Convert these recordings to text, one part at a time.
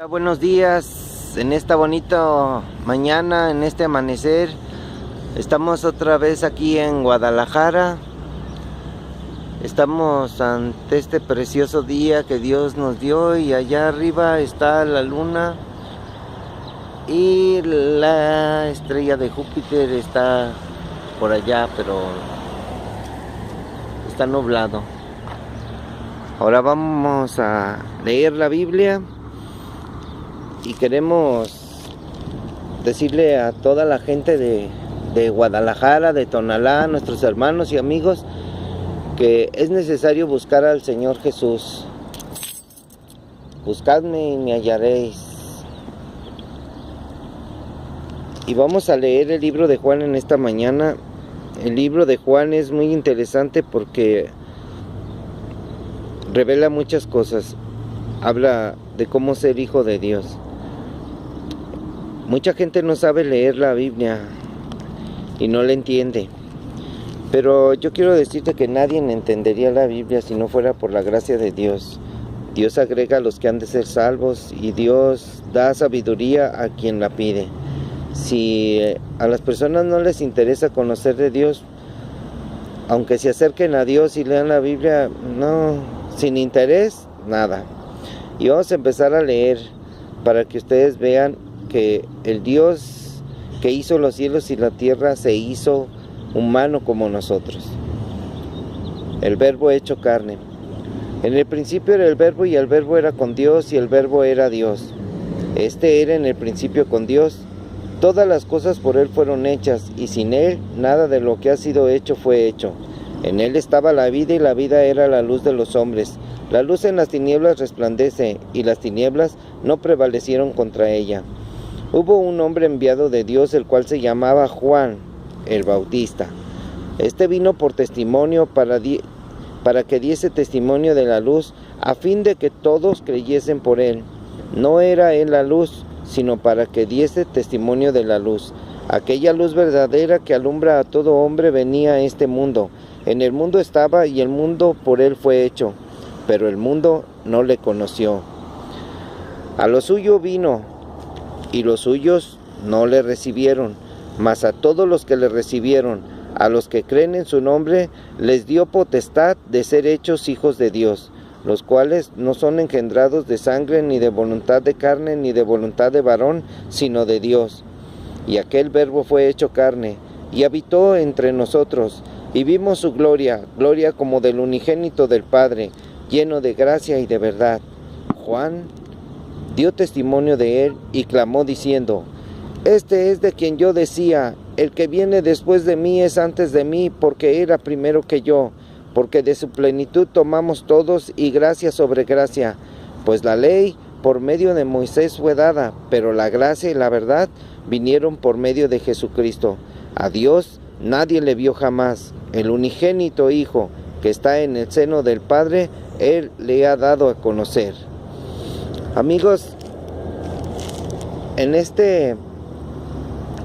Buenos días, en esta bonita mañana, en este amanecer. Estamos otra vez aquí en Guadalajara. Estamos ante este precioso día que Dios nos dio, y allá arriba está la luna y la estrella de Júpiter está por allá, pero está nublado. Ahora vamos a leer la Biblia y queremos decirle a toda la gente de Guadalajara, de Tonalá, nuestros hermanos y amigos, que es necesario buscar al Señor Jesús. Buscadme y me hallaréis. Y vamos a leer el libro de Juan en esta mañana. El libro de Juan es muy interesante porque revela muchas cosas. Habla de cómo ser hijo de Dios. Mucha gente no sabe leer la Biblia y no la entiende. Pero yo quiero decirte que nadie entendería la Biblia si no fuera por la gracia de Dios. Dios agrega a los que han de ser salvos, y Dios da sabiduría a quien la pide. Si a las personas no les interesa conocer de Dios, aunque se acerquen a Dios y lean la Biblia, no, sin interés, nada. Y vamos a empezar a leer para que ustedes vean que el Dios que hizo los cielos y la tierra se hizo humano como nosotros. El Verbo hecho carne. En el principio era el Verbo, y el Verbo era con Dios, y el Verbo era Dios. Este era en el principio con Dios. Todas las cosas por Él fueron hechas, y sin Él nada de lo que ha sido hecho fue hecho. En Él estaba la vida, y la vida era la luz de los hombres. La luz en las tinieblas resplandece, y las tinieblas no prevalecieron contra ella. Hubo un hombre enviado de Dios, el cual se llamaba Juan el Bautista. Este vino por testimonio para que diese testimonio de la luz, a fin de que todos creyesen por él. No era él la luz, sino para que diese testimonio de la luz. Aquella luz verdadera que alumbra a todo hombre venía a este mundo. En el mundo estaba, y el mundo por él fue hecho, pero el mundo no le conoció. A lo suyo vino, y los suyos no le recibieron. Mas a todos los que le recibieron, a los que creen en su nombre, les dio potestad de ser hechos hijos de Dios, los cuales no son engendrados de sangre, ni de voluntad de carne, ni de voluntad de varón, sino de Dios. Y aquel Verbo fue hecho carne, y habitó entre nosotros, y vimos su gloria, gloria como del unigénito del Padre, lleno de gracia y de verdad. Juan dio testimonio de él, y clamó diciendo: Este es de quien yo decía, el que viene después de mí es antes de mí, porque era primero que yo, porque de su plenitud tomamos todos, y gracia sobre gracia. Pues la ley por medio de Moisés fue dada, pero la gracia y la verdad vinieron por medio de Jesucristo. A Dios nadie le vio jamás. El unigénito Hijo, que está en el seno del Padre, Él le ha dado a conocer. Amigos, en este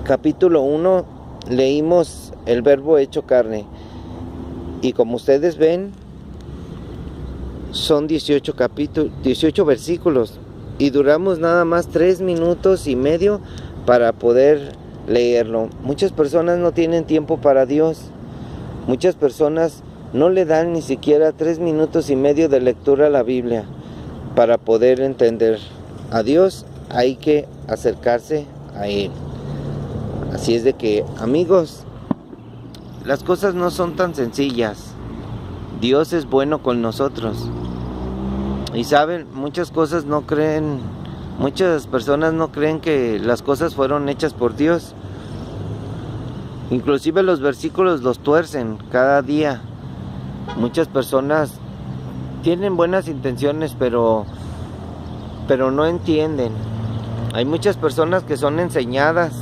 capítulo 1 leímos el Verbo hecho carne, y como ustedes ven, son 18 versículos, y duramos nada más 3 minutos y medio para poder leerlo. Muchas personas no tienen tiempo para Dios. Muchas personas no le dan ni siquiera 3 minutos y medio de lectura a la Biblia. Para poder entender a Dios hay que acercarse a Él. Así es de que, amigos, las cosas no son tan sencillas. Dios es bueno con nosotros. Y saben, muchas personas no creen que las cosas fueron hechas por Dios. Inclusive los versículos los tuercen cada día. Muchas personas tienen buenas intenciones, pero no entienden. Hay muchas personas que son enseñadas.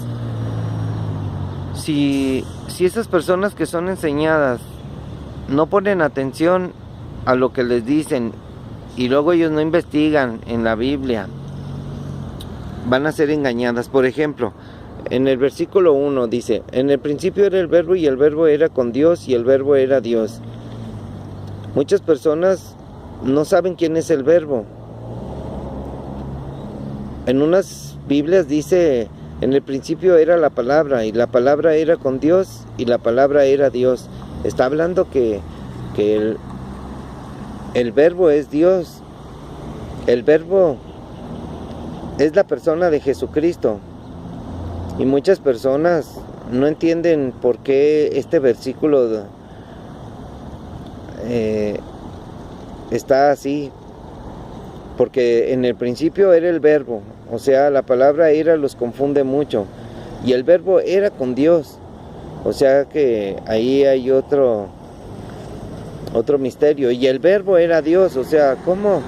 Si esas personas que son enseñadas no ponen atención a lo que les dicen, y luego ellos no investigan en la Biblia, van a ser engañadas. Por ejemplo, en el versículo 1 dice: En el principio era el Verbo, y el Verbo era con Dios, y el Verbo era Dios. Muchas personas no saben quién es el Verbo. En unas Biblias dice, en el principio era la palabra, y la palabra era con Dios, y la palabra era Dios. Está hablando que el verbo es Dios. El verbo es la persona de Jesucristo. Y muchas personas no entienden por qué este versículo está así. Porque en el principio era el verbo, o sea, la palabra era los confunde mucho. Y el verbo era con Dios. O sea que ahí hay otro misterio. Y el verbo era Dios, o sea, ¿cómo?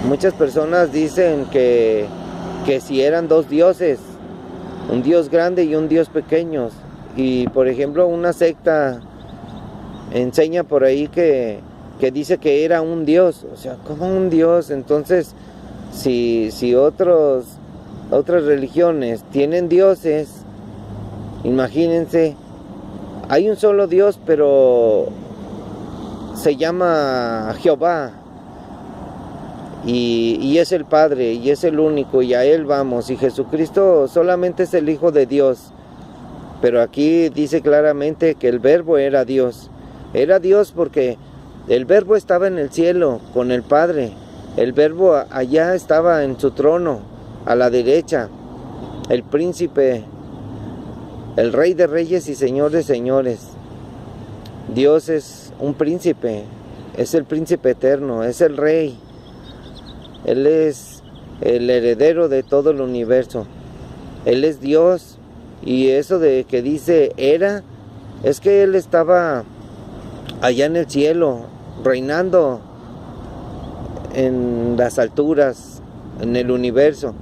Muchas personas dicen que si eran dos dioses, un Dios grande y un Dios pequeño. Y por ejemplo, una secta enseña por ahí que dice que era un Dios. O sea, ¿cómo un Dios? Entonces, si otras religiones tienen dioses, imagínense, hay un solo Dios, pero se llama Jehová. Y es el Padre, y es el único, y a Él vamos. Y Jesucristo solamente es el Hijo de Dios. Pero aquí dice claramente que el verbo era Dios. Era Dios porque el verbo estaba en el cielo con el Padre. El verbo allá estaba en su trono, a la derecha. El príncipe, el Rey de Reyes y Señor de Señores. Dios es un príncipe, es el príncipe eterno, es el Rey. Él es el heredero de todo el universo. Él es Dios. Y eso de que dice era, es que Él estaba allá en el cielo, reinando en las alturas, en el universo.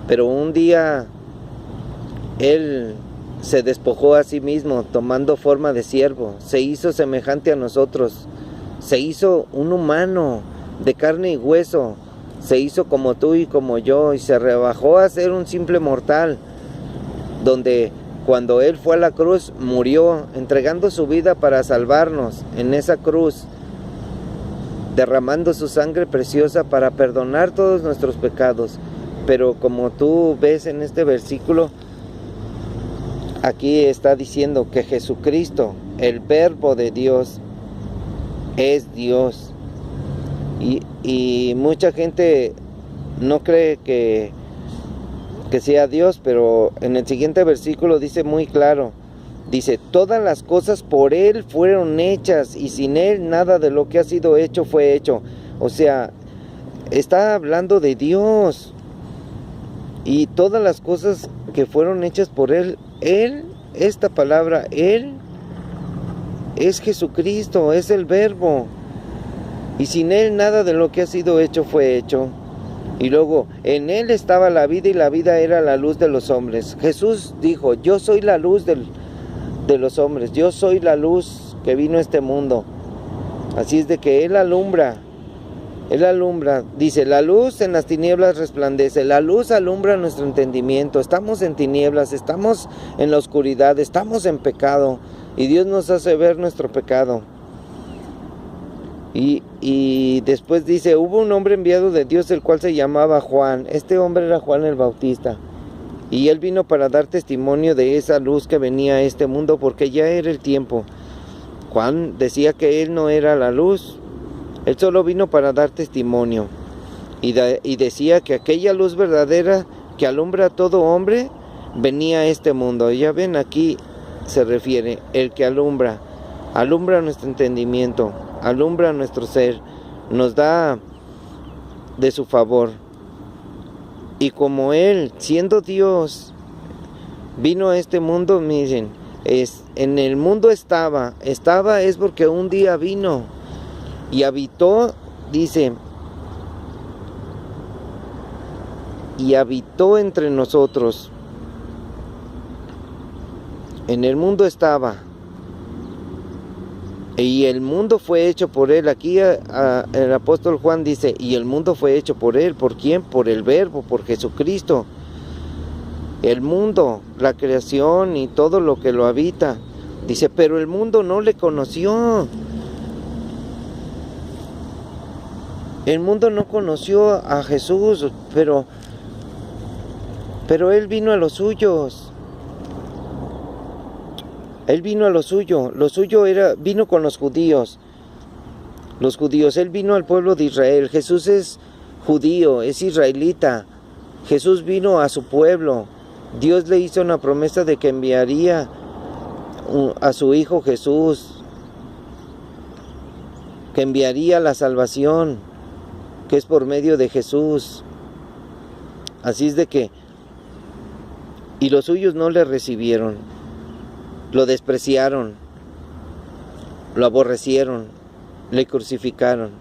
Pero un día Él se despojó a sí mismo, tomando forma de siervo. Se hizo semejante a nosotros. Se hizo un humano de carne y hueso. Se hizo como tú y como yo, y se rebajó a ser un simple mortal, donde cuando Él fue a la cruz murió, entregando su vida para salvarnos en esa cruz, derramando su sangre preciosa para perdonar todos nuestros pecados. Pero como tú ves en este versículo, aquí está diciendo que Jesucristo, el verbo de Dios, es Dios. Y mucha gente no cree que sea Dios, pero en el siguiente versículo dice muy claro, dice, todas las cosas por Él fueron hechas, y sin Él nada de lo que ha sido hecho fue hecho. O sea, está hablando de Dios, y todas las cosas que fueron hechas por Él, esta palabra, Él, es Jesucristo, es el verbo. Y sin Él nada de lo que ha sido hecho fue hecho. Y luego, en Él estaba la vida, y la vida era la luz de los hombres. Jesús dijo, yo soy la luz de los hombres. Yo soy la luz que vino a este mundo. Así es de que Él alumbra. Él alumbra. Dice, la luz en las tinieblas resplandece. La luz alumbra nuestro entendimiento. Estamos en tinieblas, estamos en la oscuridad, estamos en pecado. Y Dios nos hace ver nuestro pecado. Y después dice, hubo un hombre enviado de Dios, el cual se llamaba Juan. Este hombre era Juan el Bautista. Y él vino para dar testimonio de esa luz que venía a este mundo, porque ya era el tiempo. Juan decía que él no era la luz. Él solo vino para dar testimonio. Y decía que aquella luz verdadera que alumbra a todo hombre, venía a este mundo. Ya ven, aquí se refiere, el que alumbra nuestro entendimiento, alumbra nuestro ser, nos da de su favor. Y como Él, siendo Dios, vino a este mundo, miren, en el mundo estaba es porque un día vino y habitó, dice, y habitó entre nosotros. En el mundo estaba, y el mundo fue hecho por Él. Aquí el apóstol Juan dice, y el mundo fue hecho por Él. ¿Por quién? Por el verbo, por Jesucristo. El mundo, la creación y todo lo que lo habita. Dice, pero el mundo no le conoció. El mundo no conoció a Jesús, pero Él vino a los suyos. Él vino a lo suyo vino con los judíos. Él vino al pueblo de Israel. Jesús es judío, es israelita. Jesús vino a su pueblo. Dios le hizo una promesa de que enviaría a su Hijo Jesús, que enviaría la salvación, que es por medio de Jesús. Así es de que, y los suyos no le recibieron, lo despreciaron, lo aborrecieron, le crucificaron.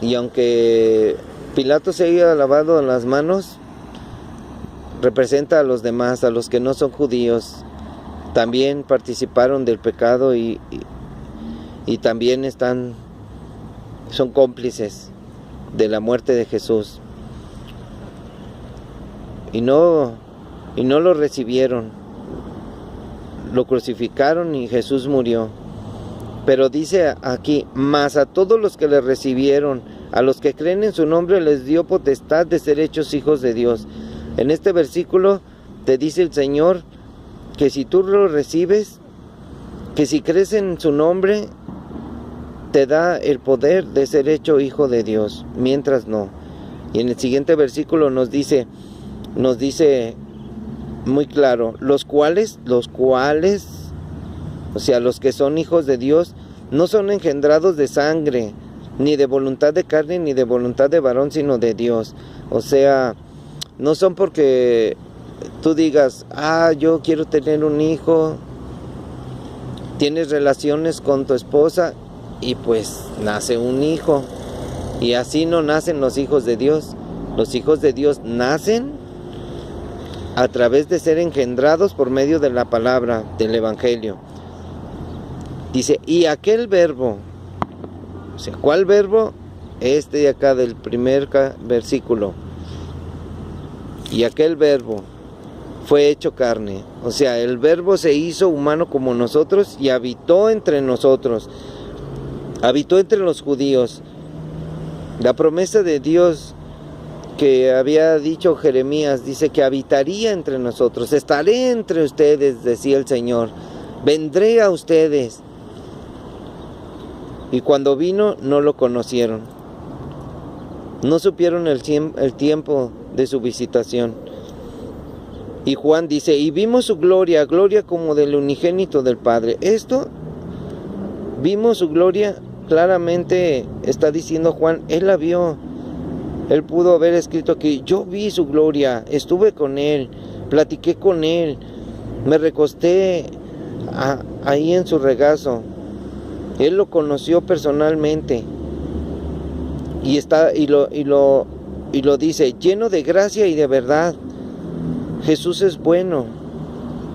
Y aunque Pilato se haya lavado las manos, representa a los demás, a los que no son judíos. También participaron del pecado y también son cómplices de la muerte de Jesús. Y no lo recibieron, lo crucificaron y Jesús murió. Pero dice aquí, mas a todos los que le recibieron, a los que creen en su nombre, les dio potestad de ser hechos hijos de Dios. En este versículo te dice el Señor que si tú lo recibes, que si crees en su nombre, te da el poder de ser hecho hijo de Dios, mientras no. Y en el siguiente versículo nos dice muy claro, los cuales, o sea, los que son hijos de Dios, no son engendrados de sangre, ni de voluntad de carne, ni de voluntad de varón, sino de Dios. O sea, no son porque tú digas, yo quiero tener un hijo, tienes relaciones con tu esposa y pues nace un hijo. Y así no nacen los hijos de Dios. Los hijos de Dios nacen a través de ser engendrados por medio de la palabra del Evangelio. Dice, y aquel verbo, o sea, ¿cuál verbo? Este de acá del primer versículo. Y aquel verbo fue hecho carne. O sea, el verbo se hizo humano como nosotros y habitó entre nosotros. Habitó entre los judíos. La promesa de Dios que había dicho Jeremías, dice que habitaría entre nosotros. Estaré entre ustedes, decía el Señor. Vendré a ustedes. Y cuando vino, no lo conocieron. No supieron el tiempo de su visitación. Y Juan dice, y vimos su gloria, gloria como del unigénito del Padre. Esto, vimos su gloria, claramente está diciendo Juan, él la vio. Él pudo haber escrito aquí, yo vi su gloria, estuve con él, platiqué con él, me recosté ahí en su regazo. Él lo conoció personalmente. Y lo dice, lleno de gracia y de verdad. Jesús es bueno,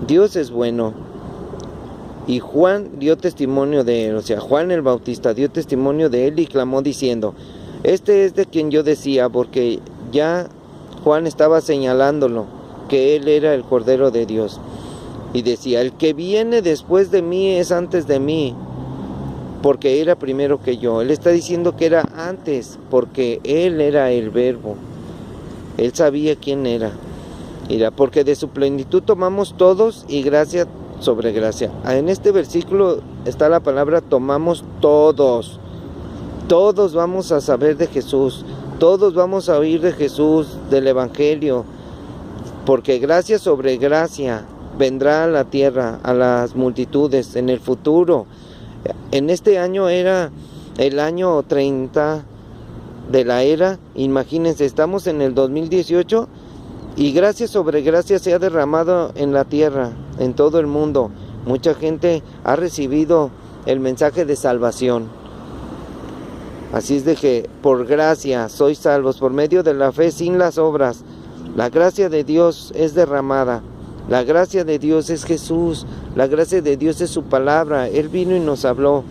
Dios es bueno. Y Juan dio testimonio de él, o sea, Juan el Bautista dio testimonio de él y clamó diciendo, este es de quien yo decía, porque ya Juan estaba señalándolo, que él era el Cordero de Dios. Y decía, el que viene después de mí es antes de mí, porque era primero que yo. Él está diciendo que era antes, porque él era el Verbo. Él sabía quién era. Mira, porque de su plenitud tomamos todos y gracia sobre gracia. En este versículo está la palabra tomamos todos. Todos vamos a saber de Jesús. Todos vamos a oír de Jesús, del Evangelio. Porque gracia sobre gracia vendrá a la tierra, a las multitudes en el futuro. En este año era el año 30 de la era. Imagínense, estamos en el 2018 y gracia sobre gracia se ha derramado en la tierra, en todo el mundo. Mucha gente ha recibido el mensaje de salvación. Así es de que por gracia sois salvos, por medio de la fe, sin las obras. La gracia de Dios es derramada. La gracia de Dios es Jesús. La gracia de Dios es su palabra. Él vino y nos habló.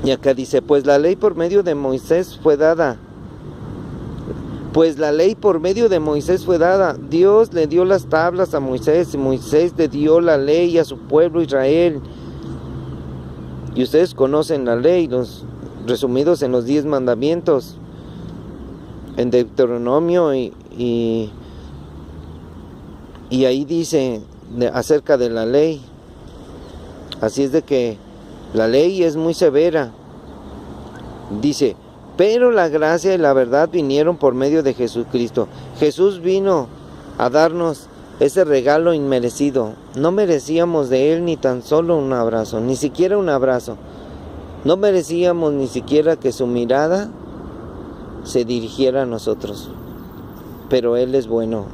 Y acá dice, pues la ley por medio de Moisés fue dada. Pues la ley por medio de Moisés fue dada. Dios le dio las tablas a Moisés. Y Moisés le dio la ley a su pueblo Israel. Y ustedes conocen la ley, los resumidos en los 10 mandamientos, en Deuteronomio, y ahí dice acerca de la ley. Así es de que la ley es muy severa. Dice, pero la gracia y la verdad vinieron por medio de Jesucristo. Jesús vino a darnos ese regalo inmerecido. No merecíamos de Él ni tan solo un abrazo, ni siquiera un abrazo. No merecíamos ni siquiera que su mirada se dirigiera a nosotros. Pero Él es bueno.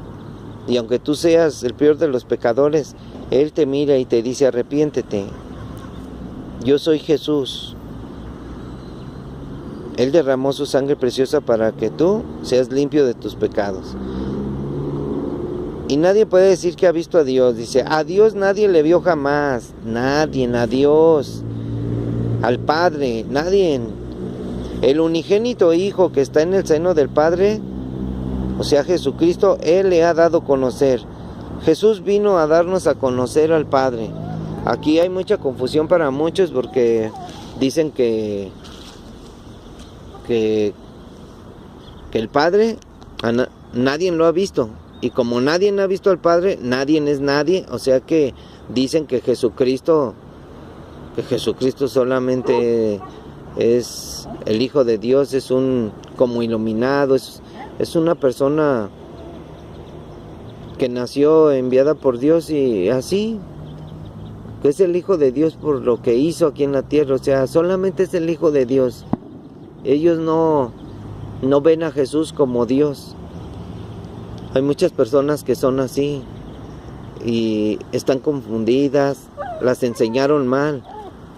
Y aunque tú seas el peor de los pecadores, Él te mira y te dice, arrepiéntete. Yo soy Jesús. Él derramó su sangre preciosa para que tú seas limpio de tus pecados. Y nadie puede decir que ha visto a Dios. Dice, a Dios nadie le vio jamás. Nadie, a Dios. Al Padre, nadie. El unigénito Hijo que está en el seno del Padre, o sea Jesucristo, Él le ha dado a conocer. Jesús vino a darnos a conocer al Padre. Aquí hay mucha confusión para muchos porque dicen que el Padre nadie lo ha visto. Y como nadie ha visto al Padre, nadie es nadie. O sea que dicen que Jesucristo solamente es el Hijo de Dios, es un como iluminado, es una persona que nació enviada por Dios y así, que es el Hijo de Dios por lo que hizo aquí en la tierra. O sea, solamente es el Hijo de Dios. Ellos no ven a Jesús como Dios. Hay muchas personas que son así y están confundidas, las enseñaron mal.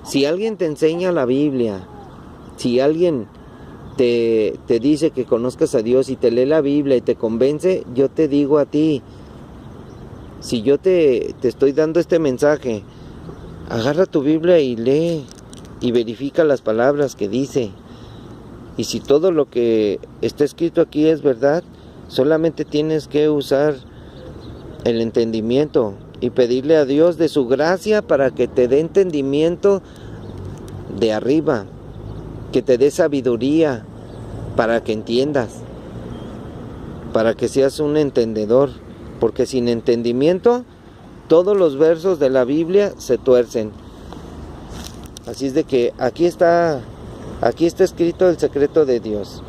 Si alguien te enseña la Biblia, si alguien te dice que conozcas a Dios y te lee la Biblia y te convence, yo te digo a ti, si yo te estoy dando este mensaje, agarra tu Biblia y lee y verifica las palabras que dice. Y si todo lo que está escrito aquí es verdad, solamente tienes que usar el entendimiento y pedirle a Dios de su gracia para que te dé entendimiento de arriba, que te dé sabiduría para que entiendas, para que seas un entendedor, porque sin entendimiento todos los versos de la Biblia se tuercen. Así es de que aquí está escrito el secreto de Dios.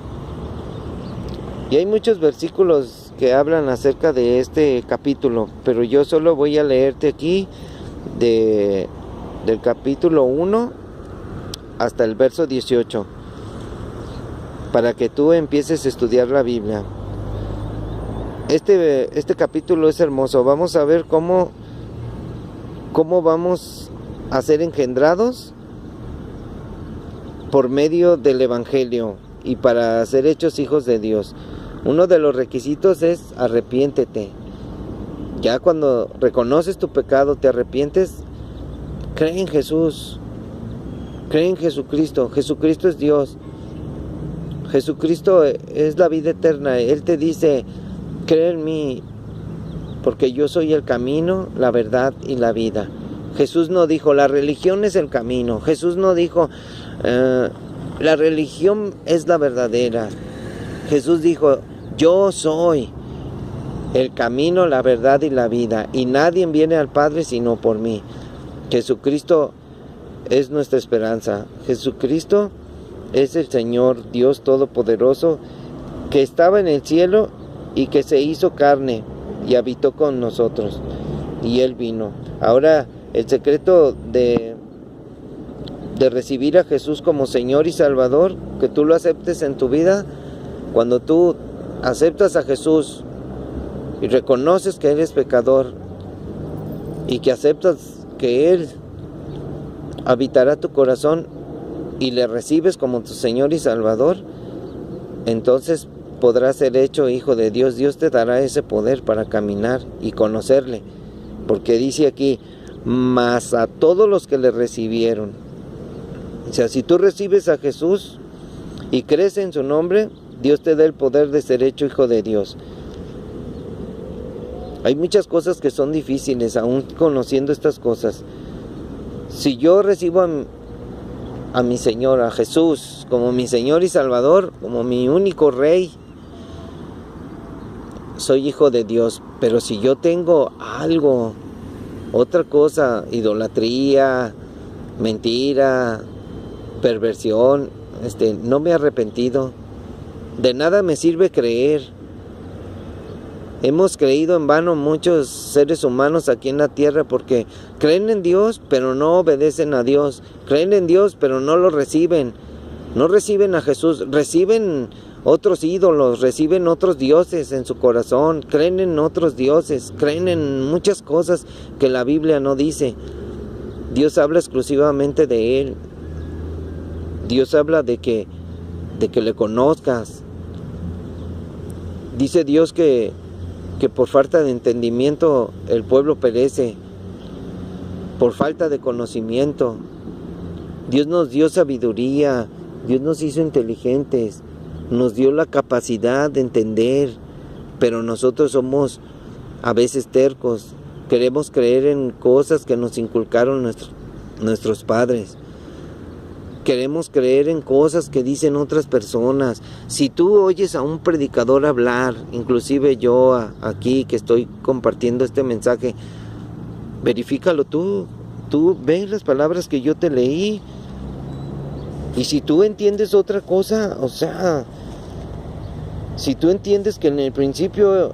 Y hay muchos versículos que hablan acerca de este capítulo, pero yo solo voy a leerte aquí del capítulo 1 hasta el verso 18, para que tú empieces a estudiar la Biblia. Este capítulo es hermoso. Vamos a ver cómo vamos a ser engendrados por medio del Evangelio y para ser hechos hijos de Dios. Uno de los requisitos es arrepiéntete. Ya cuando reconoces tu pecado, te arrepientes, cree en Jesús, cree en Jesucristo. Jesucristo es Dios. Jesucristo es la vida eterna. Él te dice, cree en mí, porque yo soy el camino, la verdad y la vida. Jesús no dijo, la religión es el camino. Jesús no dijo, la religión es la verdadera. Jesús dijo, yo soy el camino, la verdad y la vida, y nadie viene al Padre sino por mí. Jesucristo es nuestra esperanza. Jesucristo es el Señor, Dios Todopoderoso, que estaba en el cielo y que se hizo carne y habitó con nosotros. Y Él vino. Ahora, el secreto de recibir a Jesús como Señor y Salvador, que tú lo aceptes en tu vida. Cuando tú aceptas a Jesús y reconoces que eres pecador y que aceptas que Él habitará tu corazón y le recibes como tu Señor y Salvador, entonces podrás ser hecho hijo de Dios. Dios te dará ese poder para caminar y conocerle, porque dice aquí, mas a todos los que le recibieron. O sea, si tú recibes a Jesús y crees en su nombre, Dios te da el poder de ser hecho hijo de Dios. Hay muchas cosas que son difíciles, aún conociendo estas cosas. Si yo recibo a mi Señor, a Jesús, como mi Señor y Salvador, como mi único Rey, soy hijo de Dios. Pero si yo tengo algo, otra cosa, idolatría, mentira, perversión, no me he arrepentido. De nada me sirve creer. Hemos creído en vano muchos seres humanos aquí en la tierra porque creen en Dios, pero no obedecen a Dios. Creen en Dios, pero no lo reciben. No reciben a Jesús, reciben otros ídolos, reciben otros dioses en su corazón. Creen en otros dioses, creen en muchas cosas que la Biblia no dice. Dios habla exclusivamente de Él. Dios habla de que le conozcas. Dice Dios que por falta de entendimiento el pueblo perece, por falta de conocimiento. Dios nos dio sabiduría, Dios nos hizo inteligentes, nos dio la capacidad de entender, pero nosotros somos a veces tercos. Queremos creer en cosas que nos inculcaron nuestros padres. Queremos creer en cosas que dicen otras personas. Si tú oyes a un predicador hablar, inclusive yo aquí que estoy compartiendo este mensaje, verifícalo tú. Tú ves las palabras que yo te leí. Y si tú entiendes otra cosa, o sea, si tú entiendes que en el principio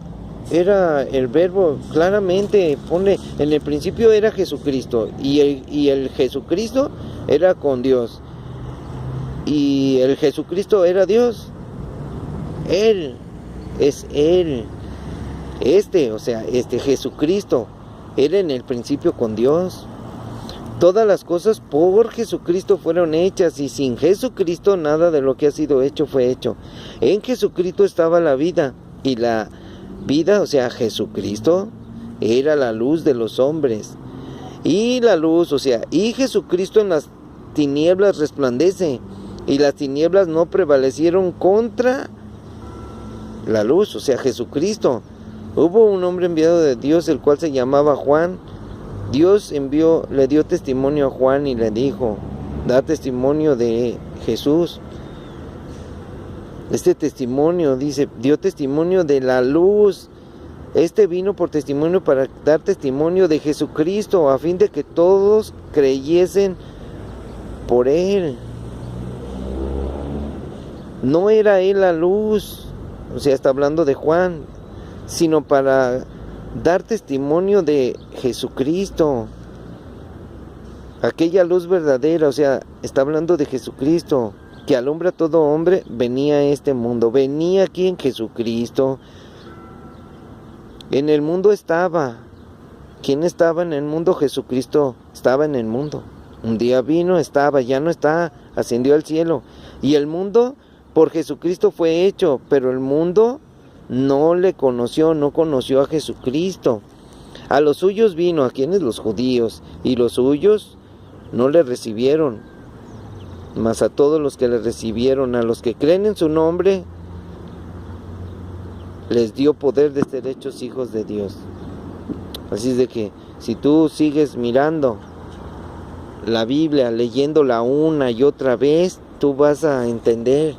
era el verbo, claramente pone, en el principio era Jesucristo, y el Jesucristo era con Dios. Y el Jesucristo era Dios. Él es Él. Jesucristo era en el principio con Dios. Todas las cosas por Jesucristo fueron hechas, y sin Jesucristo nada de lo que ha sido hecho fue hecho. En Jesucristo estaba la vida, y la vida, o sea, Jesucristo era la luz de los hombres. Y la luz, y Jesucristo en las tinieblas resplandece. Y las tinieblas no prevalecieron contra la luz, Jesucristo. Hubo un hombre enviado de Dios, el cual se llamaba Juan. Dios le dio testimonio a Juan y le dijo, da testimonio de Jesús. Este testimonio, dice, dio testimonio de la luz. Vino por testimonio para dar testimonio de Jesucristo, a fin de que todos creyesen por Él. No era Él la luz, está hablando de Juan, sino para dar testimonio de Jesucristo. Aquella luz verdadera, está hablando de Jesucristo, que alumbra a todo hombre, venía a este mundo, venía aquí en Jesucristo. En el mundo estaba. ¿Quién estaba en el mundo? Jesucristo estaba en el mundo. Un día vino, estaba, ya no está, ascendió al cielo. Y el mundo por Jesucristo fue hecho, pero el mundo no le conoció, no conoció a Jesucristo. A los suyos vino, ¿a quienes? Los judíos, y los suyos no le recibieron. Mas a todos los que le recibieron, a los que creen en su nombre, les dio poder de ser hechos hijos de Dios. Así es de que si tú sigues mirando la Biblia, leyéndola una y otra vez, tú vas a entender.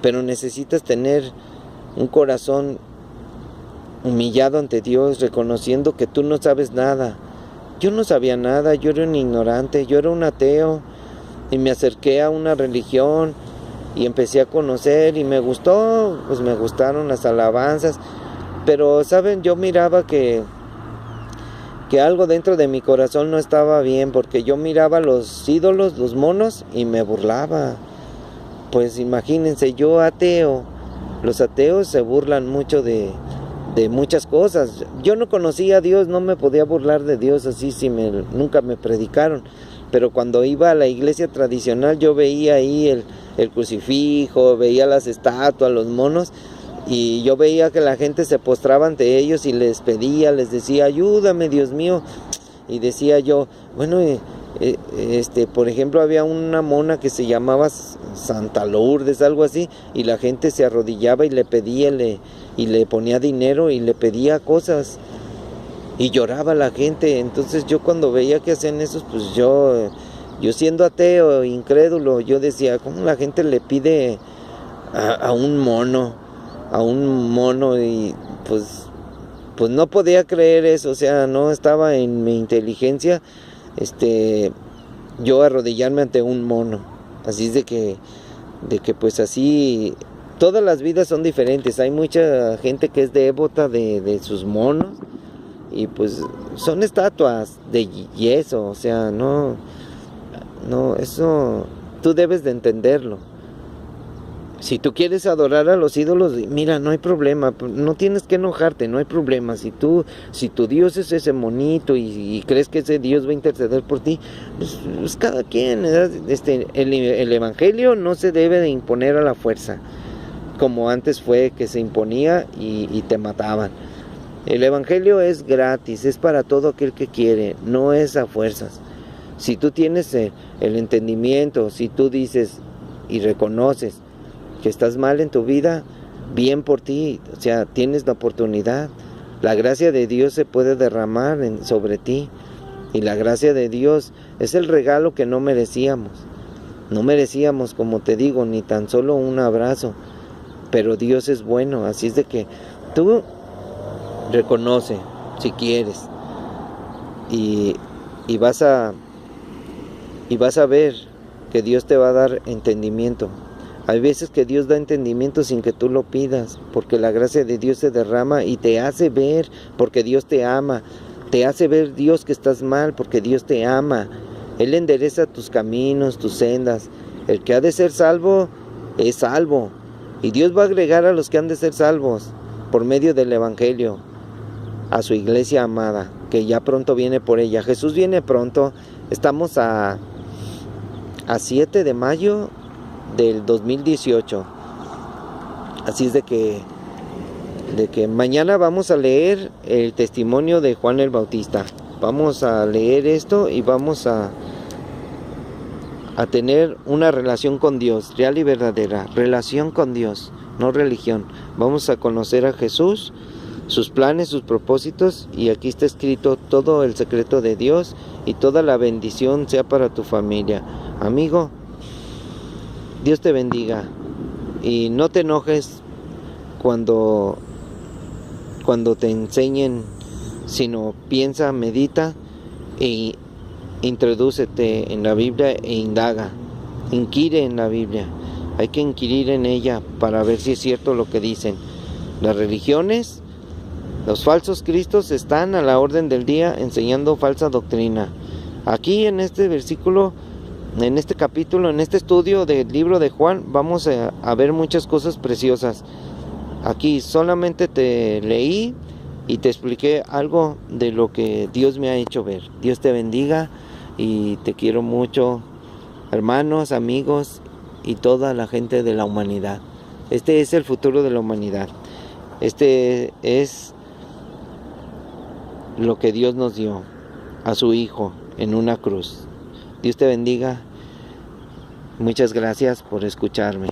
Pero necesitas tener un corazón humillado ante Dios, reconociendo que tú no sabes nada. Yo no sabía nada, yo era un ignorante, yo era un ateo, y me acerqué a una religión y empecé a conocer y me gustó, pues me gustaron las alabanzas, pero saben, yo miraba que algo dentro de mi corazón no estaba bien, porque yo miraba los ídolos, los monos, y me burlaba. Pues imagínense, yo ateo, los ateos se burlan mucho de muchas cosas. Yo no conocía a Dios, no me podía burlar de Dios así nunca me predicaron. Pero cuando iba a la iglesia tradicional, yo veía ahí el crucifijo, veía las estatuas, los monos, y yo veía que la gente se postraba ante ellos y les pedía, les decía, ayúdame, Dios mío. Y decía yo, bueno, por ejemplo, había una mona que se llamaba Santa Lourdes, algo así, y la gente se arrodillaba y le pedía, y le ponía dinero y le pedía cosas, y lloraba la gente. Entonces yo cuando veía que hacían eso, pues yo Yo siendo ateo, incrédulo, yo decía, ¿cómo la gente le pide a un mono? Y pues no podía creer eso, o sea, no estaba en mi inteligencia, yo arrodillarme ante un mono. Así es de que pues así, todas las vidas son diferentes. Hay mucha gente que es devota de sus monos y pues son estatuas de yeso, o sea, no, eso tú debes de entenderlo. Si tú quieres adorar a los ídolos, mira, no hay problema, no tienes que enojarte, no hay problema. Si tu Dios es ese monito y crees que ese Dios va a interceder por ti, pues cada quien, el evangelio no se debe de imponer a la fuerza, como antes fue que se imponía y te mataban. El evangelio es gratis, es para todo aquel que quiere, no es a fuerzas. Si tú tienes el entendimiento, si tú dices y reconoces que estás mal en tu vida, bien por ti, o sea, tienes la oportunidad. La gracia de Dios se puede derramar sobre ti, y la gracia de Dios es el regalo que no merecíamos. No merecíamos, como te digo, ni tan solo un abrazo, pero Dios es bueno, así es de que tú reconoce, si quieres, y vas a ver que Dios te va a dar entendimiento. Hay veces que Dios da entendimiento sin que tú lo pidas, porque la gracia de Dios se derrama y te hace ver, porque Dios te ama. Te hace ver Dios que estás mal, porque Dios te ama. Él endereza tus caminos, tus sendas. El que ha de ser salvo, es salvo. Y Dios va a agregar a los que han de ser salvos por medio del evangelio a su iglesia amada, que ya pronto viene por ella. Jesús viene pronto. Estamos a 7 de mayo del 2018. Así es de que mañana vamos a leer el testimonio de Juan el Bautista. Vamos a leer esto y vamos a tener una relación con Dios, real y verdadera. Relación con Dios, no religión. Vamos a conocer a Jesús, sus planes, sus propósitos, y aquí está escrito todo el secreto de Dios, y toda la bendición sea para tu familia. Amigo, Dios te bendiga, y no te enojes cuando te enseñen, sino piensa, medita e introdúcete en la Biblia e indaga, inquire en la Biblia. Hay que inquirir en ella para ver si es cierto lo que dicen. Las religiones, los falsos cristos están a la orden del día enseñando falsa doctrina. Aquí en este versículo, en este capítulo, en este estudio del libro de Juan, vamos a ver muchas cosas preciosas. Aquí solamente te leí y te expliqué algo de lo que Dios me ha hecho ver. Dios te bendiga y te quiero mucho, hermanos, amigos y toda la gente de la humanidad. Este es el futuro de la humanidad. Este es lo que Dios nos dio a su Hijo en una cruz. Dios te bendiga. Muchas gracias por escucharme.